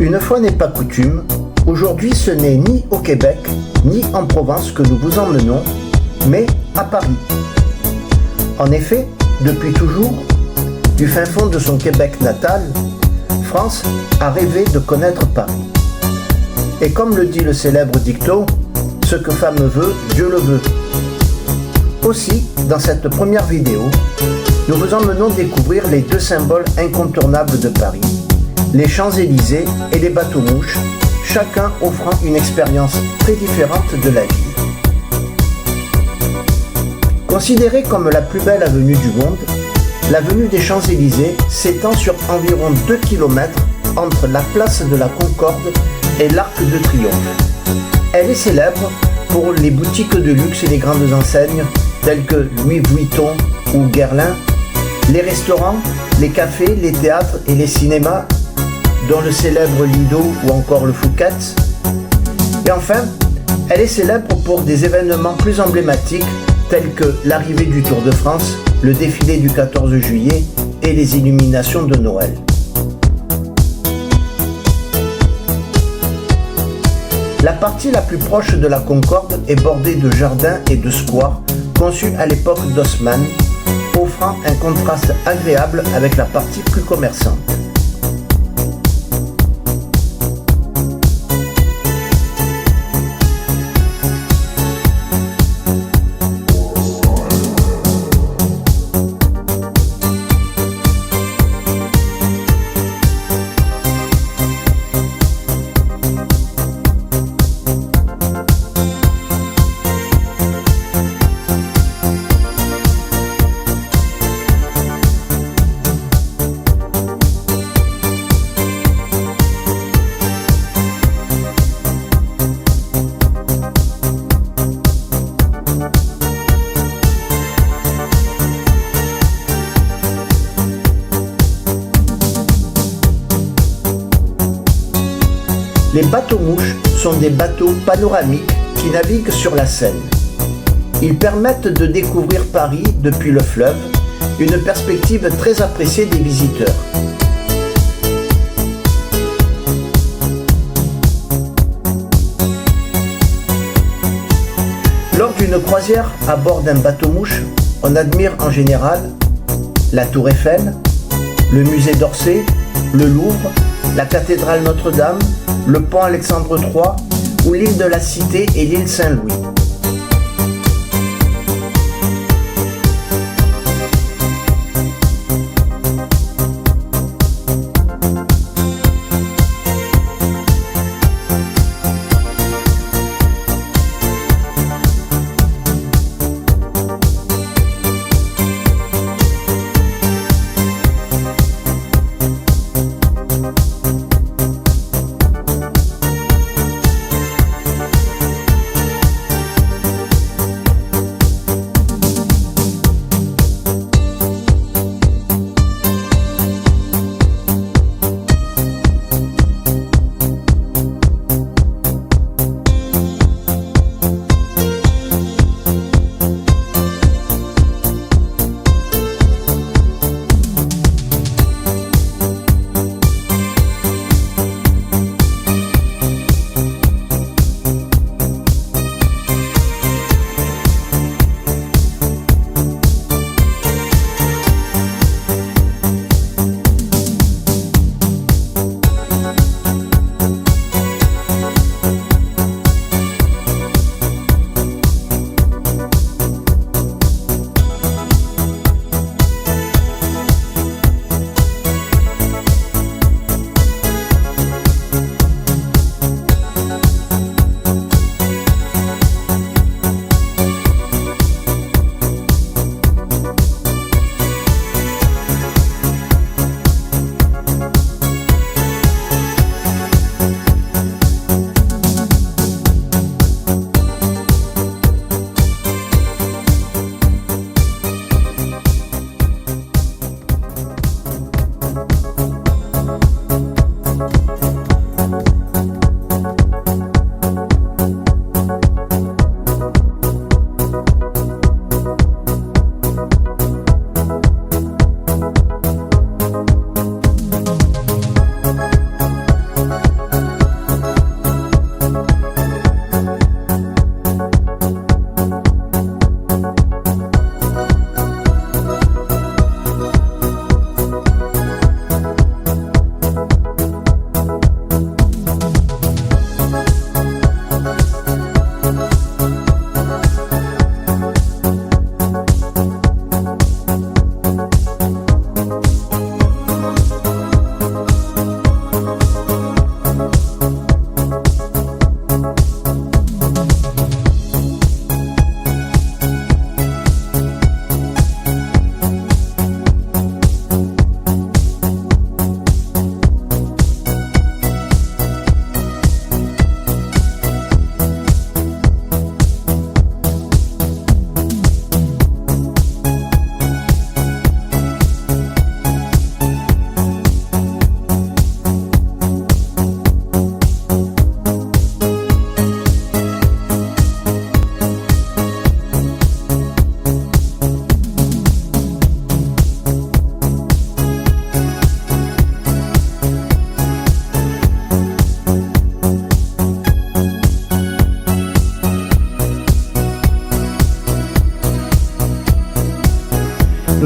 Une fois n'est pas coutume, aujourd'hui ce n'est ni au Québec, ni en Provence que nous vous emmenons, mais à Paris. En effet, depuis toujours, du fin fond de son Québec natal, France a rêvé de connaître Paris. Et comme le dit le célèbre dicton, ce que femme veut, Dieu le veut. Aussi, dans cette première vidéo, nous vous emmenons découvrir les deux symboles incontournables de Paris, les Champs-Élysées et les bateaux-mouches, chacun offrant une expérience très différente de la ville. Considérée comme la plus belle avenue du monde, l'avenue des Champs-Élysées s'étend sur environ 2 km entre la place de la Concorde et l'Arc de Triomphe. Elle est célèbre pour les boutiques de luxe et les grandes enseignes telles que Louis Vuitton ou Guerlain, les restaurants, les cafés, les théâtres et les cinémas, dont le célèbre Lido ou encore le Fouquet's. Et enfin, elle est célèbre pour des événements plus emblématiques tels que l'arrivée du Tour de France, le défilé du 14 juillet et les illuminations de Noël. La partie la plus proche de la Concorde est bordée de jardins et de squares conçus à l'époque d'Haussmann, offrant un contraste agréable avec la partie plus commerçante. Les bateaux-mouches sont des bateaux panoramiques qui naviguent sur la Seine. Ils permettent de découvrir Paris depuis le fleuve, une perspective très appréciée des visiteurs. Lors d'une croisière à bord d'un bateau-mouche, on admire en général la Tour Eiffel, le musée d'Orsay, le Louvre, la cathédrale Notre-Dame, le pont Alexandre III ou l'île de la Cité et l'île Saint-Louis.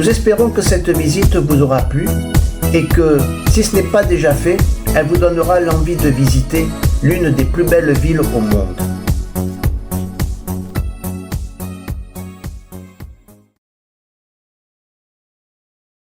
Nous espérons que cette visite vous aura plu et que, si ce n'est pas déjà fait, elle vous donnera l'envie de visiter l'une des plus belles villes au monde.